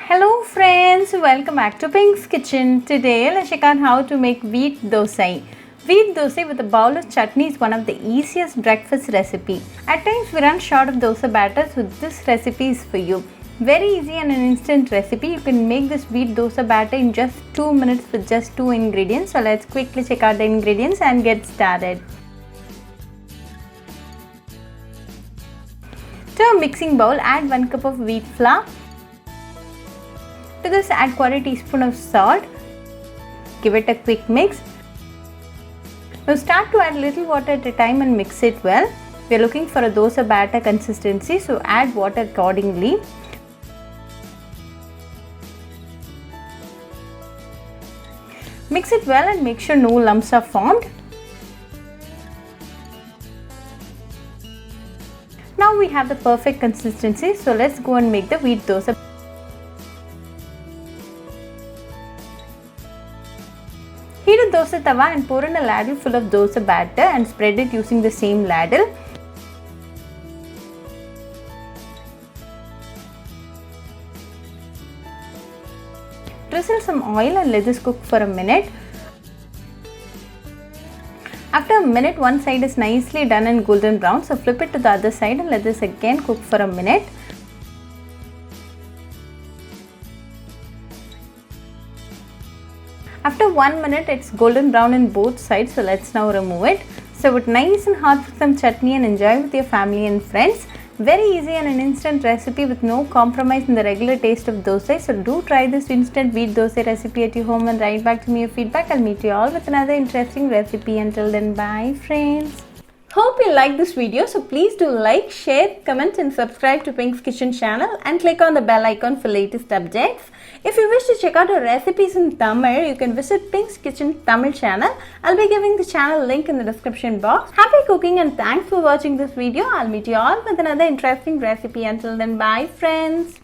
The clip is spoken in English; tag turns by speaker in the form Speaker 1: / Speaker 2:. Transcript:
Speaker 1: Hello friends, welcome back to Pink's Kitchen. Today let's check out how to make wheat dosai. Wheat dosai with a bowl of chutney is one of the easiest breakfast recipe. At times we run short of dosa batter, so this recipe is for you. Very easy and an instant recipe. You can make this wheat dosa batter in just 2 minutes with just 2 ingredients. So let's quickly check out the ingredients and get started. To a mixing bowl, add 1 cup of wheat flour. To this, add 1/4 teaspoon of salt. Give it a quick mix. Now start to add little water at a time and mix it well. We are looking for a dosa batter consistency, so add water accordingly. Mix it well and make sure no lumps are formed. Now we have the perfect consistency, so let's go and make the wheat dosa. Heat a dosa tawa and pour in a ladle full of dosa batter and spread it using the same ladle. Drizzle some oil and let this cook for a minute. After a minute, one side is nicely done and golden brown, so flip it to the other side and let this again cook for a minute. After 1 minute, it's golden brown in both sides, so let's now remove it. Serve it nice and hot with some chutney and enjoy with your family and friends. Very easy and an instant recipe with no compromise in the regular taste of dosa. So do try this instant wheat dosa recipe at your home and write back to me your feedback. I'll meet you all with another interesting recipe. Until then, bye friends. Hope you like this video, so please do like, share, comment and subscribe to Pink's Kitchen channel and click on the bell icon for latest updates. If you wish to check out our recipes in Tamil, you can visit Pink's Kitchen Tamil channel. I'll be giving the channel link in the description box. Happy cooking and thanks for watching this video. I'll meet you all with another interesting recipe. Until then, bye friends.